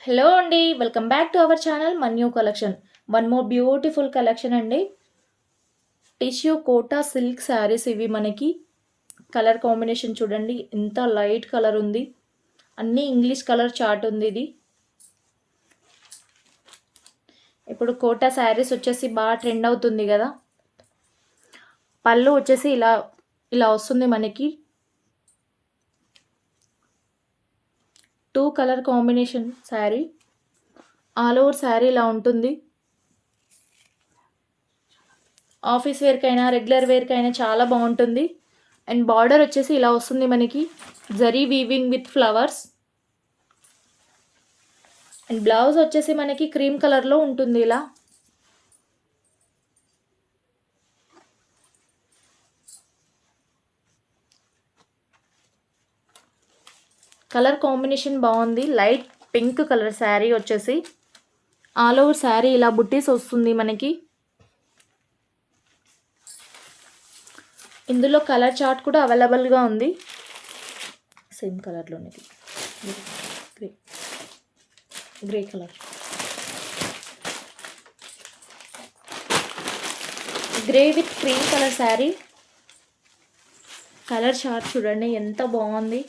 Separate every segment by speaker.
Speaker 1: Hello అండి. Welcome back to our channel మన new collection. One more beautiful collection అండి. Tissue Kota silk saris ఇవి మనకి. కలర్ కాంబినేషన్ చూడండి ఎంత లైట్ కలర్ ఉంది. అన్నీ ఇంగ్లీష్ కలర్ చార్ట్ ఉంది ఇది. ఇప్పుడు కోటా శారీస్ వచ్చేసి బాగా ట్రెండ్ అవుతుంది కదా. పళ్ళు వచ్చేసి ఇలా ఇలా వస్తుంది మనకి. 2 colour combination sari. All over sari ఇలా ఉంటుంది. ఆఫీస్ వేర్కైనా రెగ్యులర్ వేర్కైనా చాలా బాగుంటుంది. అండ్ బార్డర్ వచ్చేసి ఇలా వస్తుంది మనకి. Zari weaving with flowers. And blouse వచ్చేసి మనకి క్రీమ్ కలర్లో ఉంటుంది ఇలా. కలర్ కాంబినేషన్ బాగుంది. లైట్ పింక్ కలర్ శారీ వచ్చేసి ఆల్ ఓవర్ శారీ ఇలా బుట్టీస్ వస్తుంది మనకి. ఇందులో కలర్ చార్ట్ కూడా అవైలబుల్గా ఉంది. సేమ్ కలర్లోనేది grey grey colour, grey with cream colour sari. Colour chart చూడండి ఎంత బాగుంది.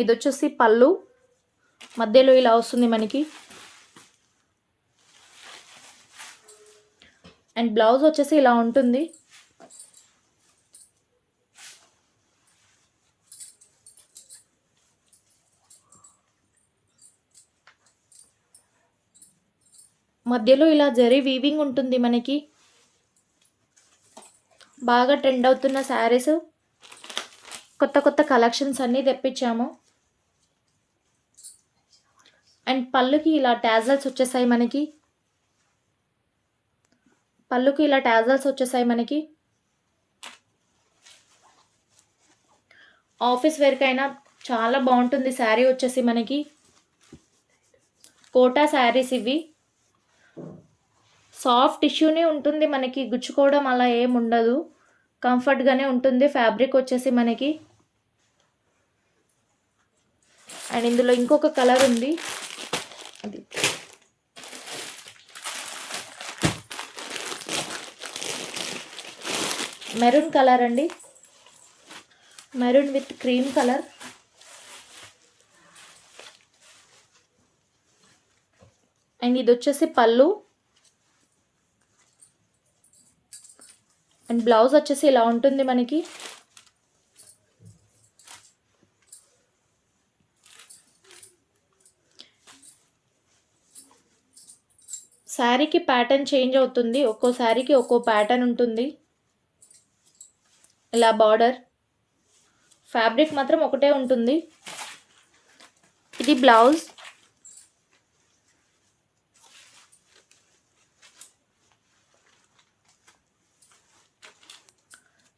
Speaker 1: ఇది వచ్చేసి పళ్ళు, మధ్యలో ఇలా వస్తుంది మనకి. అండ్ బ్లౌజ్ వచ్చేసి ఇలా ఉంటుంది. మధ్యలో ఇలా జరీ వీవింగ్ ఉంటుంది మనకి. బాగా ట్రెండ్ అవుతున్న శారీస్, కొత్త కొత్త కలెక్షన్స్ అన్నీ తెప్పించాము. అండ్ పళ్ళుకి ఇలా టాజల్స్ వచ్చేసాయి మనకి. పళ్ళుకి ఇలా టాజల్స్ వచ్చేసాయి మనకి. ఆఫీస్ వేర్కైనా చాలా బాగుంటుంది శారీ వచ్చేసి మనకి. కోటా శారీస్ ఇవి. సాఫ్ట్ టిష్యూనే ఉంటుంది మనకి, గుచ్చుకోవడం అలా ఏం ఉండదు. కంఫర్ట్గానే ఉంటుంది ఫ్యాబ్రిక్ వచ్చేసి మనకి. అండ్ ఇందులో ఇంకొక కలర్ ఉంది, అది మెరూన్ కలర్ అండి. Maroon with cream colour. And ఇది వచ్చేసి పళ్ళు. అండ్ బ్లౌజ్ వచ్చేసి ఇలా ఉంటుంది మనకి. శారీకి ప్యాటర్న్ చేంజ్ అవుతుంది, ఒక్కో శారీకి ఒక్కో ప్యాటర్న్ ఉంటుంది. ఇలా బార్డర్, ఫ్యాబ్రిక్ మాత్రం ఒకటే ఉంటుంది. ఇది బ్లౌజ్.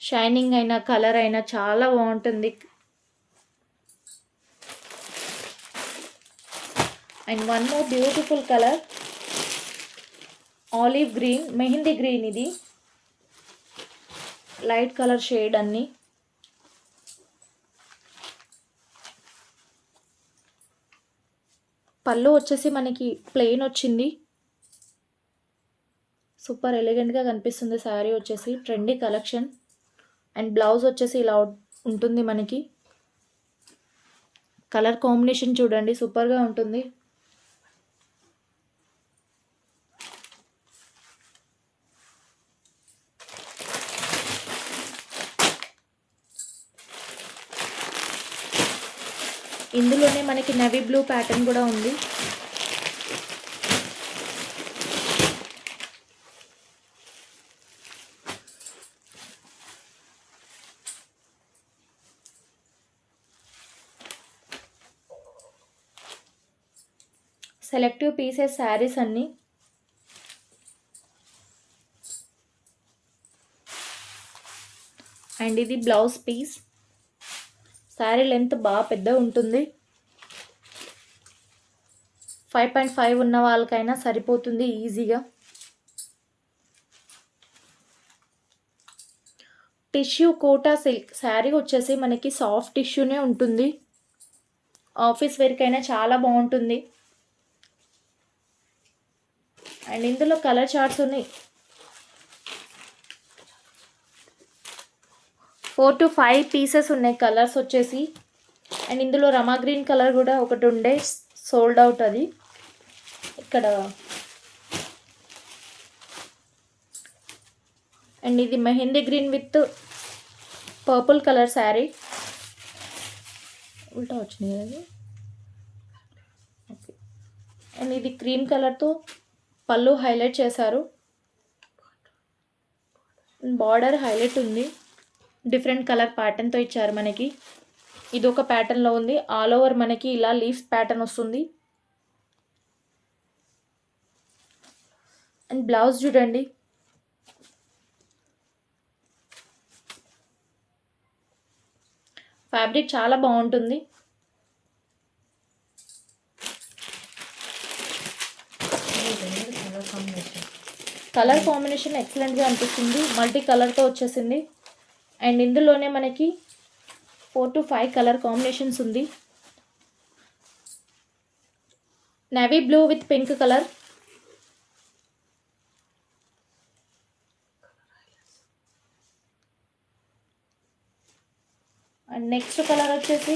Speaker 1: షైనింగ్ అయినా కలర్ అయినా చాలా బాగుంటుంది. And one more beautiful colour, olive green, mehndi green. ఇది లైట్ కలర్ షేడ్ అన్నీ. పళ్ళు వచ్చేసి మనకి ప్లెయిన్ వచ్చింది. సూపర్ ఎలిగెంట్గా కనిపిస్తుంది శారీ వచ్చేసి. Trendy collection. అండ్ బ్లౌజ్ వచ్చేసి ఇలా ఉంటుంది మనకి. కలర్ కాంబినేషన్ చూడండి సూపర్గా ఉంటుంది. ఇందులోనే మనకి నేవీ బ్లూ ప్యాటర్న్ కూడా ఉంది. సెలెక్టివ్ పీసెస్ శారీస్ అన్నీ. అండ్ ఇది బ్లౌజ్ పీస్. శారీ లెంత్ బాగా పెద్ద ఉంటుంది. 5.5 ఉన్న వాళ్ళకైనా సరిపోతుంది ఈజీగా. టిష్యూ కోటా సిల్క్ శారీ వచ్చేసి మనకి సాఫ్ట్ టిష్యూనే ఉంటుంది. ఆఫీస్ వేర్కైనా చాలా బాగుంటుంది. అండ్ ఇందులో కలర్ చార్ట్స్ ఉన్నాయి. 4 to 5 పీసెస్ ఉన్నాయి కలర్స్ వచ్చేసి. అండ్ ఇందులో రమా గ్రీన్ కలర్ కూడా ఒకటి ఉండే, సోల్డ్ అవుట్ అది. ఇక్కడ అండ్ ఇది mehndi green with purple colour sari. ఉల్టా వచ్చినాయి అది. ఓకే. అండ్ ఇది క్రీమ్ కలర్తో పళ్ళు హైలైట్ చేశారు. బార్డర్ హైలైట్ ఉంది. డిఫరెంట్ కలర్ ప్యాటర్న్తో ఇచ్చారు మనకి. ఇది ఒక ప్యాటర్న్లో ఉంది. ఆల్ ఓవర్ మనకి ఇలా లీఫ్ ప్యాటర్న్ వస్తుంది. అండ్ బ్లౌజ్ చూడండి. ఫ్యాబ్రిక్ చాలా బాగుంటుంది. కలర్ కాంబినేషన్ ఎక్సలెంట్గా అనిపిస్తుంది. మల్టీ కలర్తో వచ్చేసింది. అండ్ ఇందులోనే మనకి 4 to 5 కలర్ కాంబినేషన్స్ ఉంది. Navy blue with pink colour. And next colour వచ్చేసి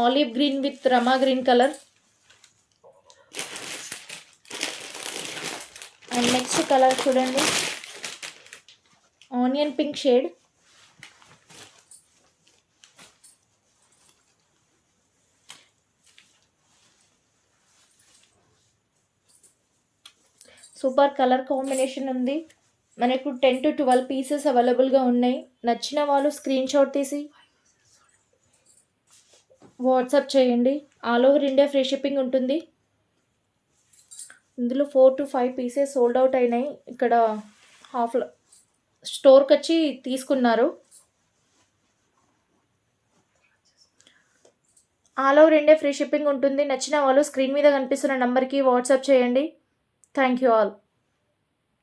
Speaker 1: olive green with Rama green colour. And next colour చూడండి, onion pink shade. Super colour combination ఉంది. మనకు 10 to 12 పీసెస్ అవైలబుల్గా ఉన్నాయి. నచ్చిన వాళ్ళు స్క్రీన్ షాట్ తీసి వాట్సాప్ చేయండి. All over India free shipping ఉంటుంది. ఇందులో 4 to 5 పీసెస్ సోల్డ్ అవుట్ అయినాయి. ఇక్కడ హాఫ్ స్టోర్కి వచ్చి తీసుకున్నారు. All over India free shipping ఉంటుంది. నచ్చిన వాళ్ళు స్క్రీన్ మీద కనిపిస్తున్న నెంబర్కి వాట్సాప్ చేయండి. Thank you all.